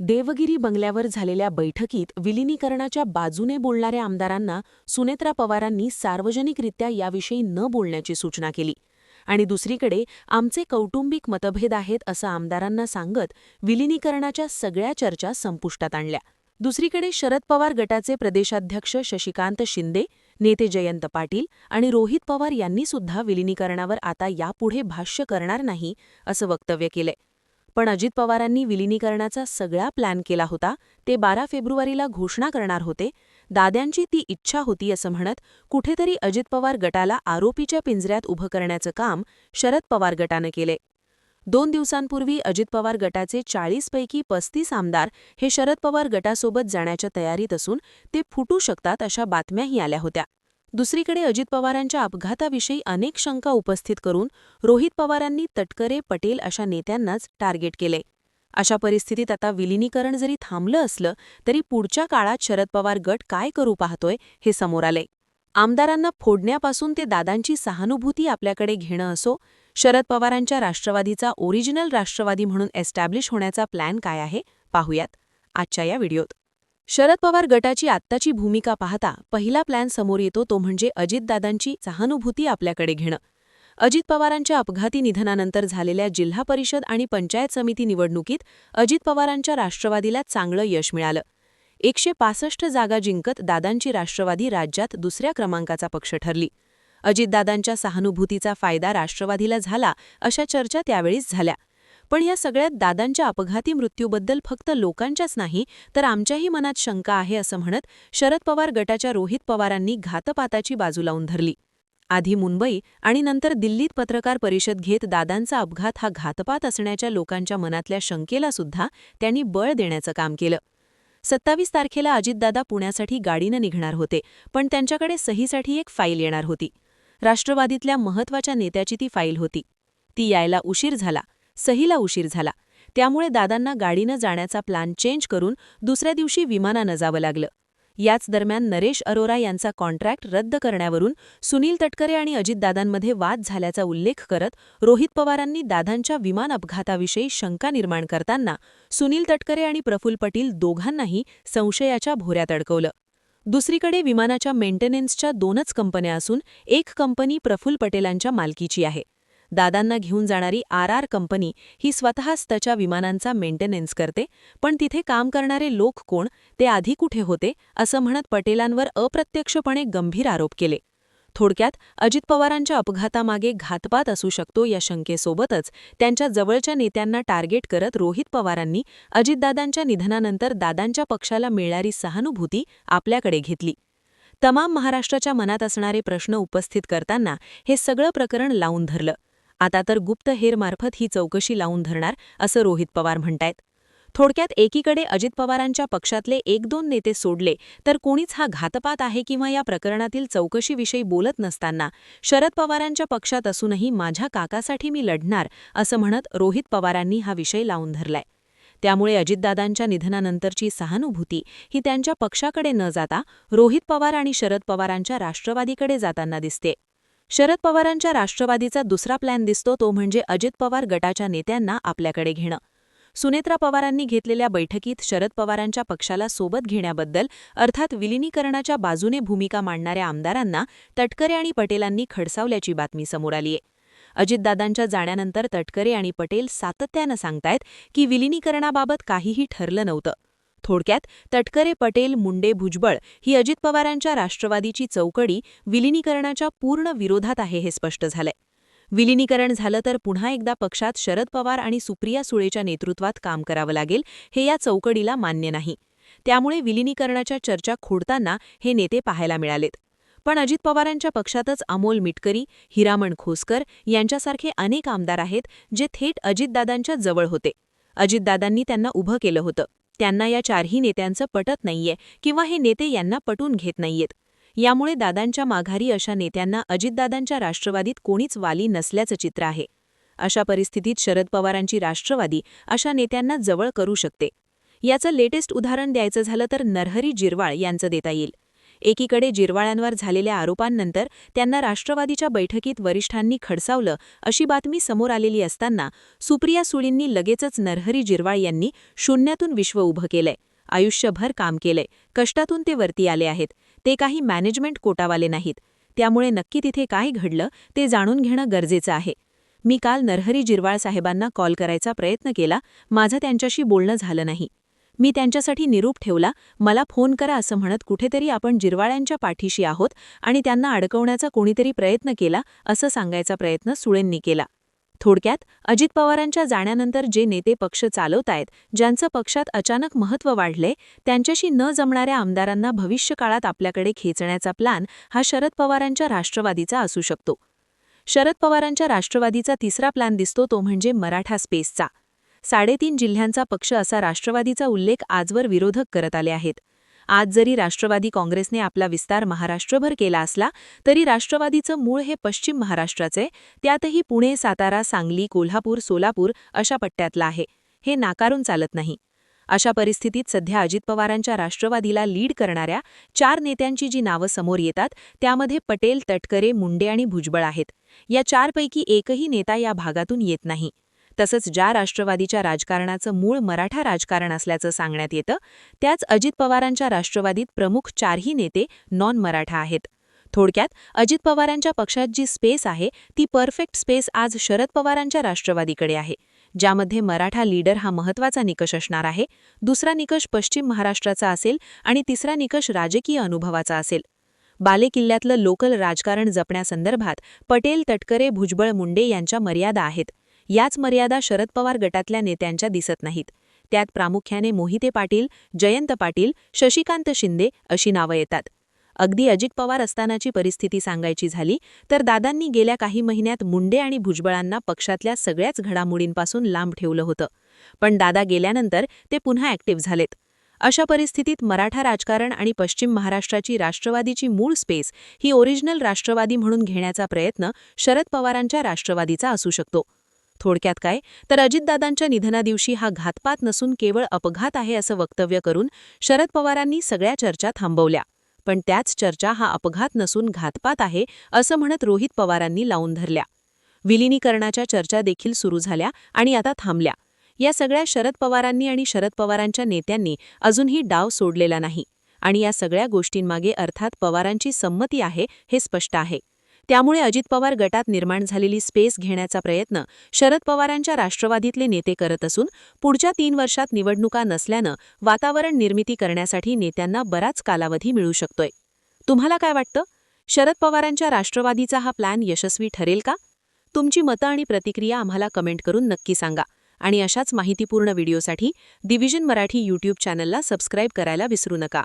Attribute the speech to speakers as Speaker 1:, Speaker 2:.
Speaker 1: देवगिरी बंगल्यावर झालेल्या बैठकीत विलिनीकरणाच्या बाजूने बोलणाऱ्या आमदारांना सुनेत्रा पवारांनी सार्वजनिकरित्या याविषयी न बोलण्याची सूचना केली आणि दुसरीकडे आमचे कौटुंबिक मतभेद आहेत असं आमदारांना सांगत विलिनीकरणाच्या सगळ्या चर्चा संपुष्टात आणल्या. दुसरीकडे शरद पवार गटाचे प्रदेशाध्यक्ष शशिकांत शिंदे, नेते जयंत पाटील आणि रोहित पवार यांनीसुद्धा विलिनीकरणावर आता यापुढे भाष्य करणार नाही असं वक्तव्य केलंय. पण अजित पवारांनी विलिनीकरणाचा सगळा प्लॅन केला होता, ते 12 फेब्रुवारीला घोषणा करणार होते, दाद्यांची ती इच्छा होती असं म्हणत कुठेतरी अजित पवार गटाला आरोपीच्या पिंजऱ्यात उभं करण्याचं काम शरद पवार गटानं केले. 2 दिवसांपूर्वी अजित पवार गटाचे 40 पैकी 35 आमदार हे शरद पवार गटासोबत जाण्याच्या तयारीत असून ते फुटू शकतात अशा बातम्याही आल्या होत्या. दुसरीकडे अजित पवारांच्या अपघाताविषयी अनेक शंका उपस्थित करून रोहित पवारांनी तटकरे, पटेल अशा नेत्यांनाच टार्गेट केले. अशा परिस्थितीत आता विलिनीकरण जरी थांबलं असलं तरी पुढच्या काळात शरद पवार गट काय करू पाहतोय हे समोर आलंय. आमदारांना फोडण्यापासून ते दादांची सहानुभूती आपल्याकडे घेणं असो, शरद पवारांच्या राष्ट्रवादीचा ओरिजिनल राष्ट्रवादी म्हणून एस्टॅब्लिश होण्याचा प्लॅन काय आहे पाहूयात आजच्या या व्हिडिओत. शरद पवार गटाची आत्ताची भूमिका पाहता पहिला प्लॅन समोर येतो तो म्हणजे अजितदादांची सहानुभूती आपल्याकडे घेणं. अजित पवारांच्या अपघाती निधनानंतर झालेल्या जिल्हा परिषद आणि पंचायत समिती निवडणुकीत अजित पवारांच्या राष्ट्रवादीला चांगलं यश मिळालं. 165 जागा जिंकत दादांची राष्ट्रवादी राज्यात दुसऱ्या क्रमांकाचा पक्ष ठरली. अजितदादांच्या सहानुभूतीचा फायदा राष्ट्रवादीला झाला अशा चर्चा त्यावेळीच झाल्या. पण या सगळ्यात दादांच्या अपघाती मृत्यूबद्दल फक्त लोकांच्याच नाही तर आमच्याही मनात शंका आहे असं म्हणत शरद पवार गटाच्या रोहित पवारांनी घातपाताची बाजू लावून धरली. आधी मुंबई आणि नंतर दिल्लीत पत्रकार परिषद घेत दादांचा अपघात हा घातपात असण्याच्या लोकांच्या मनातल्या शंकेला सुद्धा त्यांनी बळ देण्याचं काम केलं. 27 तारखेला अजितदादा पुण्यासाठी गाडीनं निघणार होते, पण त्यांच्याकडे सहीसाठी एक फाईल येणार होती. राष्ट्रवादीतल्या महत्त्वाच्या नेत्याची ती फाईल होती. ती यायला उशीर झाला, सहीला उशीर झाला. त्यामुळे दादांना गाडीनं जाण्याचा प्लॅन चेंज करून दुसऱ्या दिवशी विमानानं जावं लागलं. याच दरम्यान नरेश अरोरा यांचा कॉन्ट्रॅक्ट रद्द करण्यावरून सुनील तटकरे आणि अजितदादांमध्ये वाद झाल्याचा उल्लेख करत रोहित पवारांनी दादांच्या विमान अपघाताविषयी शंका निर्माण करताना सुनील तटकरे आणि प्रफुल्ल पटेल दोघांनाही संशयाच्या भोऱ्यात अडकवलं. दुसरीकडे विमानाच्या मेंटेनन्सच्या 2च कंपन्या असून एक कंपनी प्रफुल्ल पटेलांच्या मालकीची आहे. दादांना घेऊन जाणारी RR कंपनी ही स्वतःच त्याच्या विमानांचा मेंटेनन्स करते, पण तिथे काम करणारे लोक कोण, ते आधी कुठे होते असं म्हणत पटेलांवर अप्रत्यक्षपणे गंभीर आरोप केले. थोडक्यात अजित पवारांच्या अपघातामागे घातपात असू शकतो या शंकेसोबतच त्यांच्या जवळच्या नेत्यांना टार्गेट करत रोहित पवारांनी अजितदादांच्या निधनानंतर दादांच्या पक्षाला मिळणारी सहानुभूती आपल्याकडे घेतली. तमाम महाराष्ट्राच्या मनात असणारे प्रश्न उपस्थित करताना हे सगळं प्रकरण लावून धरलं. आता तर गुप्त हेरमार्फत ही चौकशी लावून धरणार असं रोहित पवार म्हणतायत. थोडक्यात एकीकडे अजित पवारांच्या पक्षातले 1-2 नेते सोडले तर कोणीच हा घातपात आहे किंवा या प्रकरणातील चौकशीविषयी बोलत नसताना शरद पवारांच्या पक्षात असूनही माझ्या काकासाठी मी लढणार असं म्हणत रोहित पवारांनी हा विषय लावून धरलाय. त्यामुळे अजितदादांच्या निधनानंतरची सहानुभूती ही त्यांच्या पक्षाकडे न जाता रोहित पवार आणि शरद पवारांच्या राष्ट्रवादीकडे जाताना दिसते. शरद पवारांच्या राष्ट्रवादीचा दुसरा प्लॅन दिसतो तो म्हणजे अजित पवार गटाच्या नेत्यांना आपल्याकडे घेणं. सुनेत्रा पवारांनी घेतलेल्या बैठकीत शरद पवारांच्या पक्षाला सोबत घेण्याबद्दल अर्थात विलिनीकरणाच्या बाजूने भूमिका मांडणाऱ्या आमदारांना तटकरे आणि पटेलांनी खडसावल्याची बातमी समोर आलीय. अजितदादांच्या जाण्यानंतर तटकरे आणि पटेल सातत्यानं सांगतायत की विलिनीकरणाबाबत काहीही ठरलं नव्हतं. थोडक्यात तटकरे, पटेल, मुंडे, भुजबळ ही अजित पवारांच्या राष्ट्रवादीची चौकडी विलिनीकरणाच्या पूर्ण विरोधात आहे हे स्पष्ट झालंय. विलिनीकरण झालं तर पुन्हा एकदा पक्षात शरद पवार आणि सुप्रिया सुळेच्या नेतृत्वात काम करावं लागेल हे या चौकडीला मान्य नाही. त्यामुळे विलिनीकरणाच्या चर्चा खोडताना हे नेते पाहायला मिळालेत. पण अजित पवारांच्या पक्षातच अमोल मिटकरी, हिरामण खोसकर यांच्यासारखे अनेक आमदार आहेत जे थेट अजितदादांच्या जवळ होते. अजितदादांनी त्यांना उभं केलं होतं. त्यांना या 4ही नेत्यांचं पटत नाहीये किंवा हे नेते यांना पटून घेत नाहीयेत. यामुळे दादांच्या माघारी अशा नेत्यांना अजितदादांच्या राष्ट्रवादीत कोणीच वाली नसल्याचं चित्र आहे. अशा परिस्थितीत शरद पवारांची राष्ट्रवादी अशा नेत्यांना जवळ करू शकते. याचं लेटेस्ट उदाहरण द्यायचं झालं तर नरहरी जिरवाळ यांचं देता येईल. एकीकडे जिरवाळ्यांवर झालेल्या आरोपांनंतर त्यांना राष्ट्रवादीच्या बैठकीत वरिष्ठांनी खडसावलं अशी बातमी समोर आलेली असताना सुप्रिया सुळेंनी लगेचच नरहरी झिरवाळ यांनी शून्यातून विश्व उभं केलंय. आयुष्यभर काम केलंय, कष्टातून ते वरती आले आहेत. ते काही मॅनेजमेंट कोटावाले नाहीत. त्यामुळे नक्की तिथे काय घडलं ते जाणून घेणं गरजेचं आहे. मी काल नरहरी झिरवाळ साहेबांना कॉल करायचा प्रयत्न केला, माझं त्यांच्याशी बोलणं झालं नाही. मी त्यांच्यासाठी निरोप ठेवला, मला फोन करा असं म्हणत कुठेतरी आपण झिरवाळ्यांच्या पाठीशी आहोत आणि त्यांना अडकवण्याचा कोणीतरी प्रयत्न केला असं सांगायचा प्रयत्न सुळेंनी केला. थोडक्यात अजित पवारांच्या जाण्यानंतर जे नेते पक्ष चालवतायत, ज्यांचं पक्षात अचानक महत्त्व वाढलंय, त्यांच्याशी न जमणाऱ्या आमदारांना भविष्यकाळात आपल्याकडे खेचण्याचा प्लॅन हा शरद पवारांच्या राष्ट्रवादीचा असू शकतो. शरद पवारांच्या राष्ट्रवादीचा तिसरा प्लॅन दिसतो तो म्हणजे मराठा स्पेसचा. 3.5 जिल्ह्यांचा पक्ष असा राष्ट्रवादीचा उल्लेख आजवर विरोधक करत आले आहेत. आज जरी राष्ट्रवादी काँग्रेसने आपला विस्तार महाराष्ट्रभर केला असला तरी राष्ट्रवादीचं मूळ हे पश्चिम महाराष्ट्राचे, त्यातही पुणे, सातारा, सांगली, कोल्हापूर, सोलापूर अशा पट्ट्यातलं आहे. हे नाकारून चालत नाही. अशा परिस्थितीत सध्या अजित पवारांच्या राष्ट्रवादीला लीड करणाऱ्या 4 नेत्यांची जी नावं समोर येतात त्यामध्ये पटेल, तटकरे, मुंडे आणि भुजबळ आहेत. या 4 पैकी एकही नेता या भागातून येत नाही. तसंच ज्या राष्ट्रवादीच्या राजकारणाचं मूळ मराठा राजकारण असल्याचं सांगण्यात येतं, त्याच अजित पवारांच्या राष्ट्रवादीत प्रमुख 4ही नेते नॉन मराठा आहेत. थोडक्यात अजित पवारांच्या पक्षात जी स्पेस आहे ती परफेक्ट स्पेस आज शरद पवारांच्या राष्ट्रवादीकडे आहे, ज्यामध्ये मराठा लीडर हा महत्त्वाचा निकष असणार आहे. दुसरा निकष पश्चिम महाराष्ट्राचा असेल आणि तिसरा निकष राजकीय अनुभवाचा असेल. बालेकिल्ल्यातलं लोकल राजकारण जपण्यासंदर्भात पटेल, तटकरे, भुजबळ, मुंडे यांच्या मर्यादा आहेत. याच मर्यादा शरद पवार गटातल्या नेत्यांच्या दिसत नाहीत. त्यात प्रामुख्याने मोहिते पाटील, जयंत पाटील, शशिकांत शिंदे अशी नावं येतात. अगदी अजित पवार असतानाची परिस्थिती सांगायची झाली तर दादांनी गेल्या काही महिन्यात मुंडे आणि भुजबळांना पक्षातल्या सगळ्याच घडामोडींपासून लांब ठेवलं होतं. पण दादा गेल्यानंतर ते पुन्हा ॲक्टिव्ह झालेत. अशा परिस्थितीत मराठा राजकारण आणि पश्चिम महाराष्ट्राची राष्ट्रवादीची मूळ स्पेस ही ओरिजिनल राष्ट्रवादी म्हणून घेण्याचा प्रयत्न शरद पवारांच्या राष्ट्रवादीचा असू शकतो. थोडक्यात काय तर अजितदादांच्या निधनादिवशी हा घातपात नसून केवळ अपघात आहे असं वक्तव्य करून शरद पवारांनी सगळ्या चर्चा थांबवल्या. पण त्याच चर्चा हा अपघात नसून घातपात आहे असं म्हणत रोहित पवारांनी लावून धरल्या. विलिनीकरणाच्या चर्चा देखील सुरू झाल्या आणि आता थांबल्या. या सगळ्या शरद पवारांनी आणि शरद पवारांच्या नेत्यांनी अजूनही डाव सोडलेला नाही आणि या सगळ्या गोष्टींमागे अर्थात पवारांची संमती आहे हे स्पष्ट आहे. त्यामुळे अजित पवार गटात निर्माण झालेली स्पेस घेण्याचा प्रयत्न शरद पवारांच्या राष्ट्रवादीतले नेते करत असून पुढच्या 3 वर्षात निवडणुका नसल्यानं वातावरण निर्मिती करण्यासाठी नेत्यांना बराच कालावधी मिळू शकतोय. तुम्हाला काय वाटतं? शरद पवारांच्या राष्ट्रवादीचा हा प्लॅन यशस्वी ठरेल का? तुमची मतं आणि प्रतिक्रिया आम्हाला कमेंट करून नक्की सांगा आणि अशाच माहितीपूर्ण व्हिडिओसाठी डिव्हिजन मराठी यूट्यूब चॅनलला सबस्क्राईब करायला विसरू नका.